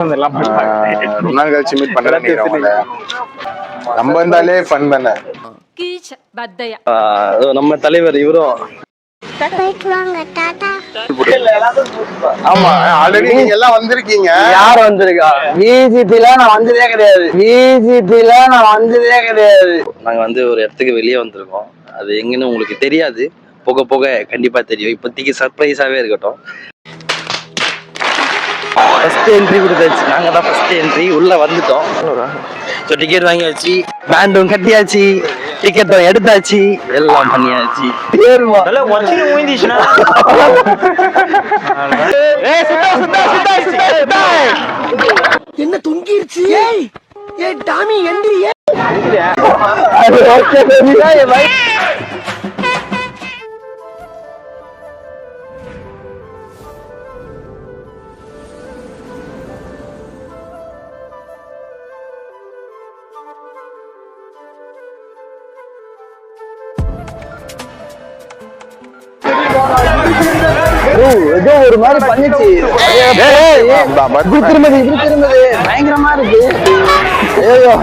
ரொம்ப நாள் கழிச்சு மீட் பண்றேன். நம்ம இருந்தாலே ஃபன் தானே. நம்ம தலைவர் இவரும் ஆமா, ஆல்ரெடி நீங்க எல்லாம் வந்திருக்கீங்க. யார் வந்திருக்கா? பிஜேபில நான் வந்ததே கிடையாது. பிஜேபில நான் வந்ததே கிடையாது. நாங்க வந்து ஒரு இடத்துக்கு வெளியே வந்திருக்கோம். அது எங்கன்னு உங்களுக்கு தெரியாது, போக போக கண்டிப்பா தெரியும். இப்போதைக்கு சர்ப்ரைஸாவே இருக்கட்டும். ஃபர்ஸ்ட் என்ட்ரி கொடுத்தாச்சு. நாங்க தான் ஃபர்ஸ்ட் என்ட்ரி உள்ள வந்துட்டோம். ஸோ டிக்கெட் வாங்கியாச்சு, பேண்டும் கட்டியாச்சு, டிக்கெட்டும் எடுத்தாச்சு, எல்லாம் பண்ணியாச்சு. என்ன தொங்கிருச்சு? ஏய் டாமி எந்திரியே. ஏதோ ஒரு மாதிரி பண்ணிச்சு. திரும்பது பயங்கரமா இருக்கு. ஐயோ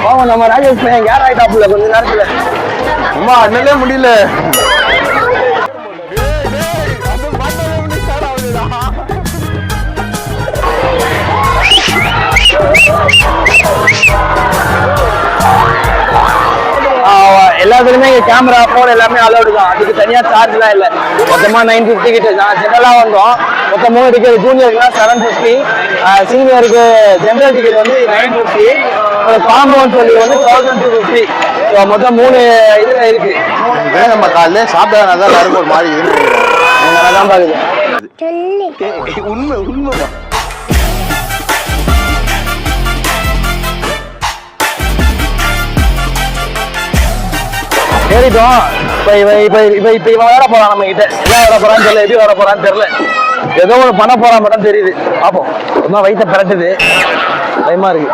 பாவம், நம்ம ராஜேஷ் பையன் கேர் ஆயிட்டாப்புல கொஞ்ச நேரத்துல. அம்மா அண்ணலே முடியல. எல்லாத்துலயுமே கேமரா போன் எல்லாமே அலௌடு தான். அதுக்கு தனியா சார்ஜ் எல்லாம் இல்ல. மொத்தமா 950 கிட்ட ஜெனரலா வந்தோம். மொத்தம் 3 டிக்கெட். ஜூனியருக்கு 750, சீனியருக்கு ஜெனரல் டிக்கெட் வந்து 950, காம்பவுண்ட் சொல்லி வந்து 1250. மொத்தம் 3 இதுல இருக்கு. நம்ம காலையில சாப்பிடாதான் எல்லாரும் ஒரு மாதிரி இருக்கு. நல்லாதான் பாக்குது. உண்மை உண்மைதான். ஏறிட்டோம். இப்ப இவன் வர போறான் நம்ம கிட்ட. என்ன வர போறான்னு தெரியல, எப்படி வர போறான்னு தெரியல. ஏதோ ஒரு பண்ண போறான் மட்டும் தெரியுது. பாப்போம். ரொம்ப வயிற்ற பரட்டுது, பயமா இருக்கு.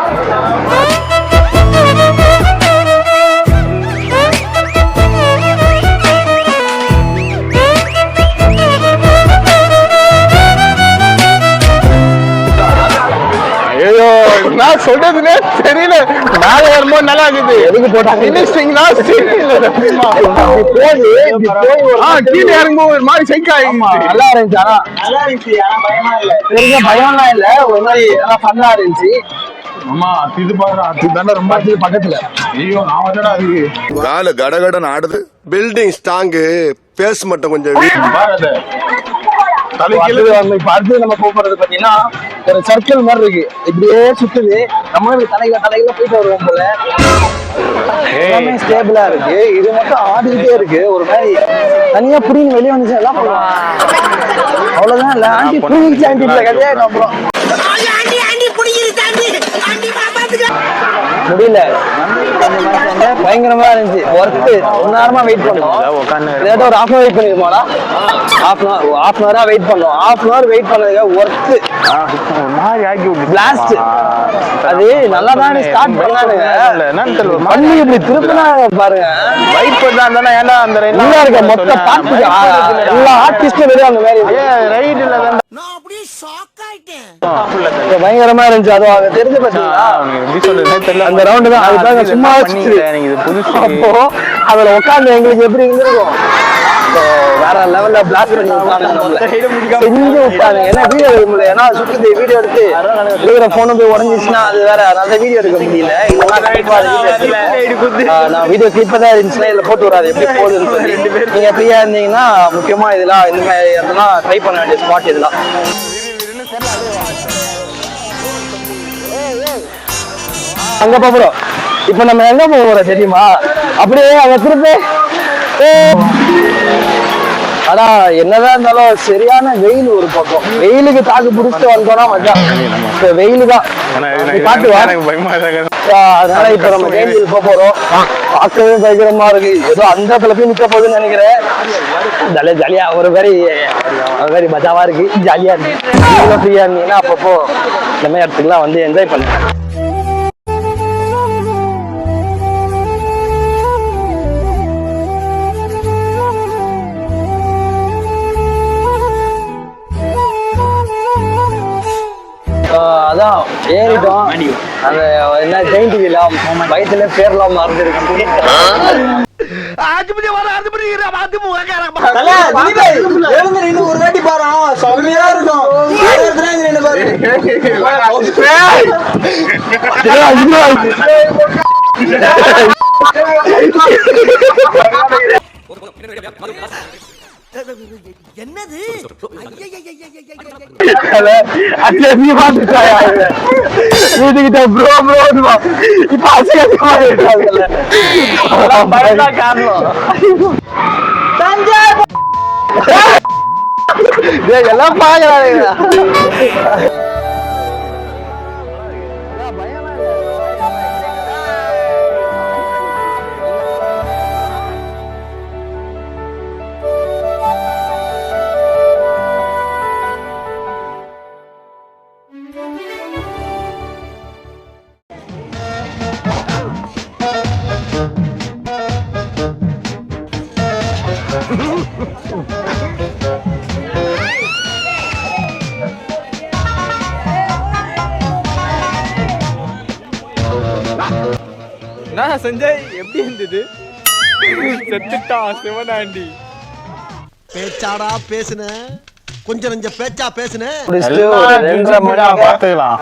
ஐயோ, நான் சொல்றதுனே தெரியல. மேல வரும்போது நல்லா இருக்குது. எதுக்கு போட்டாங்க? கீழே இறங்கும்போது ஒரு மாதிரி சைக்காய். நல்லா இருந்துச்சு. ஆனா நல்லா இருந்துச்சு. ஆனா பயமா இல்ல. பெரிய பயம்லாம் இல்ல. ஒரு மாதிரி ஃபன்னா இருந்துச்சு. ஆமா, இது பாரு, அதுதானே ரொம்ப பக்கத்துல. ஐயோ, நான் வந்தடா. அதுக்கு கால கடகடன் ஆடுது. பில்டிங் ஸ்ட்ராங்கு, பேஸ் மட்டும் கொஞ்சம் பாரு. அடுத்து நம்ம போறது பாத்தீங்கன்னா ஒரு சர்க்கிள் மாதிரி இருக்கு. இப்படியே சுத்துது. நம்மளுக்கு தலையில போயிட்டு வருவோம் போல. எல்லாமே ஸ்டேபிளா இருக்கு. இது மட்டும் ஆடிக்கிட்டே இருக்கு. ஒரு மாதிரி தனியா புடிங்க வெளியே வந்துச்சு. எல்லாம் பண்ணுவாங்க. அவ்வளவுதான் இல்ல. ஆண்டி புடிங்கிச்சு. ஆண்டி கிடையாது. அப்புறம் முடியல. பயங்கரமா இருந்துச்சு. ஒர்த்து. 1 நேரமா வெயிட் பண்ணோம். ஒரு ஹாஃப் வெயிட் பண்ணிருக்கோம்டா. ஹாஃப் அன் வெயிட் பண்ணோம். ஹாஃப் அன் அவர் வெயிட் பண்ணதுக்கு ஒர்த்து. பிளாஸ்ட். அது நல்லா தான் ஸ்டார்ட் பண்ணானுங்க. பண்ணி இப்படி திருப்பினா பாருங்க. வெயிட் பண்ணா ஏன்னா அந்த நல்லா இருக்க மொத்த பாட்டு எல்லா ஆர்டிஸ்டும் வெளியே அந்த மாதிரி ரைட் இல்ல. நான் அப்படியே ஷாக் ஆயிட்டேன். பயங்கரமா இருந்துச்சு. அது அவங்க தெரிஞ்சு பாத்தீங்களா? அந்த ரவுண்டு தான். அதுக்காக சும்மா அப்போ அதுல உட்காந்து எங்களுக்கு எப்படி இருந்திருக்கும். வேற லெவல்ல பிளாக் பண்ணி செஞ்சு விட்டாங்க. ஏன்னா வீடியோ எடுக்க முடியல. ஏன்னா சுத்தி வீடியோ எடுத்து இருக்கிற போனும் போய் உடஞ்சிச்சுன்னா அது வேற. அதனால வீடியோ எடுக்க முடியல. நான் வீடியோ கிளிப்பா தான் இருந்துச்சுன்னா இதுல போட்டு வராது எப்படி போகுதுன்னு சொல்லி. நீங்க ஃப்ரீயா இருந்தீங்கன்னா முக்கியமா இதெல்லாம் இந்த மாதிரி இதெல்லாம் ட்ரை பண்ண வேண்டிய ஸ்பாட் இதெல்லாம். அங்க போறோம். இப்ப நம்ம எங்க போறோம் தெரியுமா? அப்படியே அங்க திருப்பி. ஆனா என்னதான் இருந்தாலும் சரியான வெயில். ஒரு பக்கம் வெயிலுக்கு தாக்கு பிடிச்சிட்டு வந்தோம்னா மச்சான் வெயிலு தான் காட்டுவா. அதனால இப்ப நம்ம கேண்டில் போறோம். பார்க்கவே பயங்கரமா இருக்கு. ஏதோ அந்த இடத்துல போய் நிக்க போகுதுன்னு நினைக்கிறேன். ஜாலியா ஒரு மாதிரி மஜாவா இருக்கு. ஜாலியா இருக்கு. ஃப்ரீயா இருந்தீங்கன்னா அப்பப்போ இந்த மாதிரி இடத்துக்குலாம் வந்து என்ஜாய் பண்ணுங்க. அதான் ஏறிட்டோம். அந்த என்ன ஜெயிண்ட் வீலா வயிற்றுல பேர்லாம் மறந்துருக்கு. ஒரு வாட்டி பாரு செம்மையா இருக்கும். என்னது வீட்டுக்கிட்ட ப்ரோ ப்ரோ இப்ப அசிங்கமா எல்லாம் பாக்குறாங்க. சஞ்சய் எப்படி இருந்தது? செத்துட்டா சிவனாண்டி. பேச்சாடா பேசுன கொஞ்சம் நெஞ்ச பேச்சா பேசுன பாத்துக்கலாம்.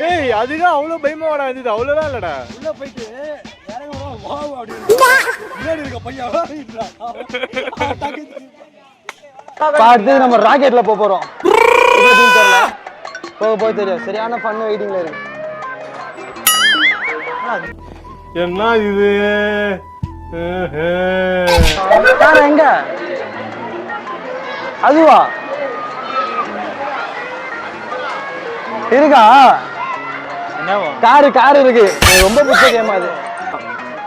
ஏய் அதுதான் அவ்வளவு பயமா இருந்தது. அவ்வளவுதான் இல்லடா. உள்ள போயிட்டு பார்த்து நம்ம ராக்கெட்ல போறோம். போக தெரியும். சரியான ஃபன் வெயிட்டிங்ல இருக்கு. என்ன இது? எங்க அதுவா இருக்கா? காரு இருக்கு. ரொம்ப பிடிச்ச கேம் அது.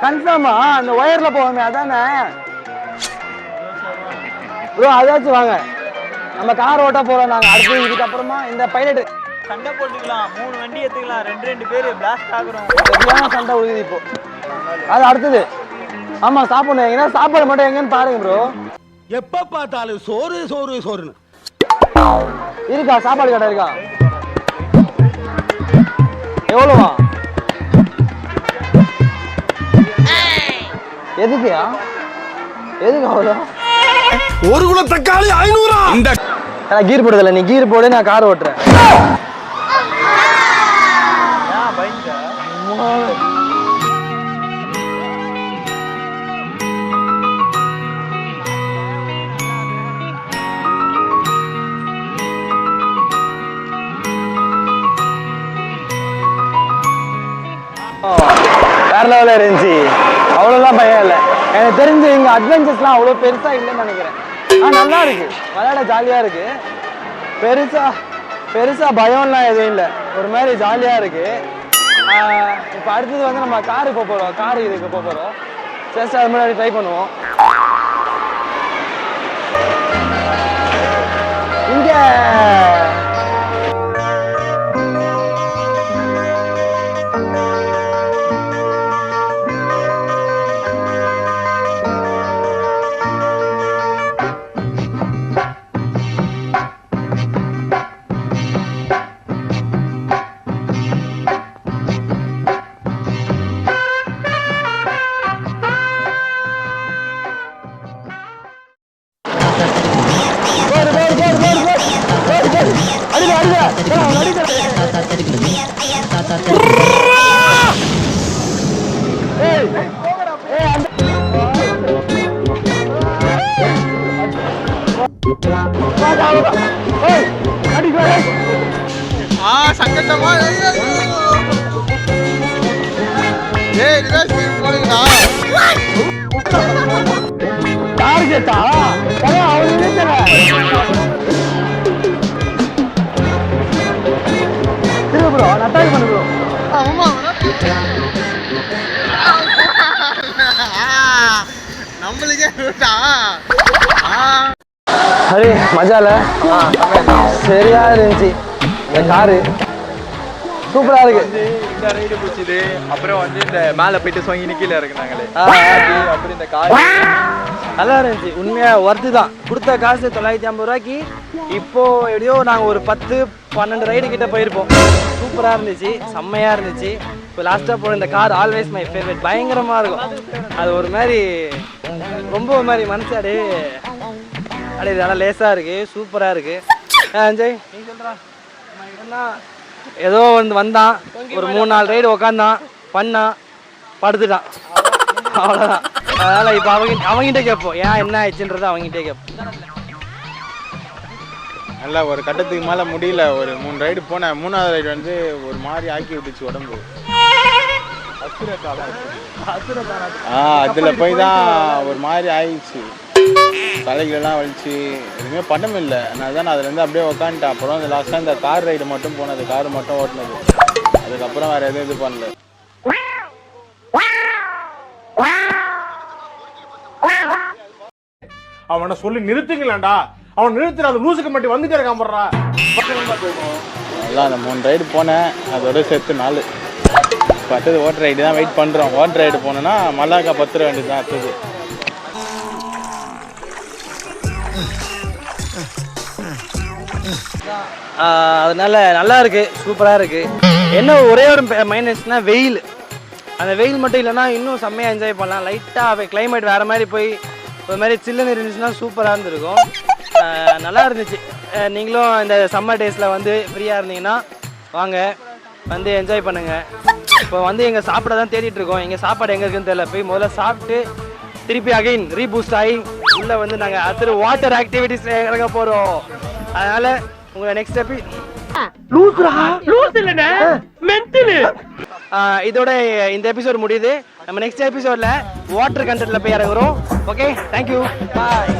கன்ஃபார்மா அந்த ஒயர்ல போவோமே அதானே ப்ரோ? அதாச்சும் வாங்க நம்ம கார் ஓட்ட போறோம் நாங்க. அடுத்து இதுக்கப்புறமா இந்த பைலட் சண்டை போட்டுக்கலாம். 3 வண்டி எடுத்துக்கலாம். 2 பேரு பிளாஸ்ட் ஆகுறோம். சரியான சண்டை உழுது இப்போ. அது அடுத்தது. ஆமா சாப்பிடணும். எங்கன்னா சாப்பாடு மட்டும் எங்கன்னு பாருங்க ப்ரோ. எப்ப பார்த்தாலும் சோறு சோறு சோறுன்னு இருக்கா? சாப்பாடு கடை இருக்கா? எவ்வளவா? எதுக்கு அவ்வளோ? ஒரு குல தக்காளி 500. கீர் போடுதல. நீ கீர் போடு, நான் கார் ஓட்டுறேன். வேற லெவலில் இருந்துச்சு. அவ்வளோதான் பயம் இல்லை. எனக்கு தெரிஞ்சு இங்கே அட்வென்ச்சர்ஸ்லாம் அவ்வளோ பெருசாக இல்லைன்னு நினைக்கிறேன். நல்லா இருக்கு, விளையாட ஜாலியாக இருக்கு. பெருசா பயம்லாம் எதுவும் இல்லை. ஒரு மாதிரி ஜாலியாக இருக்கு. இப்போ அடுத்தது வந்து நம்ம காருக்கு போகிறோம். காரு இதுக்கு போகிறோம். ஜஸ்ட் அது முன்னாடி ட்ரை பண்ணுவோம். இங்கே சங்கட்டமா டார்கெட்டா? அவரு ப்ரோ அட்டாக் பண்ணு ப்ரோ. நம்மளுக்கே அரே மஜால சரியா இருந்துச்சு இந்த காரு. சூப்பரா இருக்கு. இந்த ரைடு பிடிச்சது, அப்புறம் வந்து இந்த மேலே போயிட்டு சொங்கி கீழே இருக்குனாங்களே, அப்புறம் இந்த கார் நல்லா இருந்துச்சு. உண்மையா ஒர்த்து தான். கொடுத்த காசு 950 ரூபாய்க்கு இப்போ எப்படியோ நாங்கள் ஒரு 10-12 ரைடு கிட்ட போயிருப்போம். சூப்பராக இருந்துச்சு, செம்மையாக இருந்துச்சு. இப்போ லாஸ்ட்டாக போன இந்த கார் ஆல்வேஸ் மை ஃபேவரட். பயங்கரமாக இருக்கும். அது ஒரு மாதிரி ரொம்ப ஒரு மாதிரி மனசு அப்படியே நல்லா லேஸாக இருக்குது, சூப்பராக இருக்குது. அஞ்சய் நீ சொல்கிறா ஏதோ வந்து வந்தான், ஒரு 3-4 ரைடு உக்காந்தான், பண்ணான், படுத்துட்டான், அவ்வளோதான். அதனால் இப்போ அவங்ககிட்ட கேட்போம் ஏன் என்ன ஆயிடுச்சுன்றதை அவங்ககிட்டே கேட்போம். நல்லா ஒரு கட்டத்துக்கு மேலே முடியல. ஒரு 3 ரைடு போனேன். 3ஆவது ரைடு வந்து ஒரு மாதிரி ஆக்கி விட்டுச்சு உடம்பு. அதில் போய் தான் ஒரு மாதிரி ஆயிடுச்சு. தலைகளெல்லாம் வலிச்சு எதுவுமே பண்ண முடியல. நான் தான் அதுலேருந்து அப்படியே உக்காந்துட்டேன். அப்புறம் அந்த லாஸ்ட்டாக இந்த கார் ரைடு மட்டும் போனது, கார் மட்டும் ஓட்டினது. அதுக்கப்புறம் வேறு எதுவும் இது பண்ணல. அவனை சொல்லி நிறுத்துங்களேன்டா. அவன் நிறுத்துற அந்த லூசுக்கு மட்டும் வந்துட்டே இருக்கான் போடுறா. நல்லா அந்த 3 ரைடு போனேன், அதோட சேர்த்து 4. அடுத்தது ஓட்டர் ரைடு தான் வெயிட் பண்ணுறோம். ஓட்டர் ரைடு போனோன்னா மல்லாக்கா 10 ரூபா வேண்டியது தான் அடுத்தது. அதனால நல்லா இருக்கு, சூப்பராக இருக்கு. என்ன ஒரே ஒரு மைனஸ்னா வெயில். அந்த வெயில் மட்டும் இல்லைன்னா இன்னும் செம்மையாக என்ஜாய் பண்ணலாம். லைட்டாக கிளைமேட் வேறு மாதிரி போய் ஒரு மாதிரி சில்லுன்னு இருந்துச்சுன்னா சூப்பராக இருந்திருக்கும். நல்லா இருந்துச்சு. நீங்களும் இந்த சம்மர் டேஸில் வந்து ஃப்ரீயாக இருந்தீங்கன்னா வாங்க, வந்து என்ஜாய் பண்ணுங்கள். இப்போ வந்து எங்கள் சாப்பிட தான் தேடிட்டு இருக்கோம். எங்கள் சாப்பாடு எங்கே இருக்குன்னு தெரியல. போய் முதல்ல சாப்பிட்டு திருப்பி அகைன் ரீபூஸ்ட் ஆகி உள்ளே வந்து நாங்கள் அடுத்த வாட்டர் ஆக்டிவிட்டிஸ் இறங்க போகிறோம். அதனால் உங்களை நெக்ஸ்ட் ஸ்டெப் இதோட இந்த எபிசோட் முடியுது. நம்ம நெக்ஸ்ட் எபிசோட்ல வாட்டர் கண்டென்ட்ல போய் இறங்குறோம். ஓகே, தேங்க்யூ, பாய்.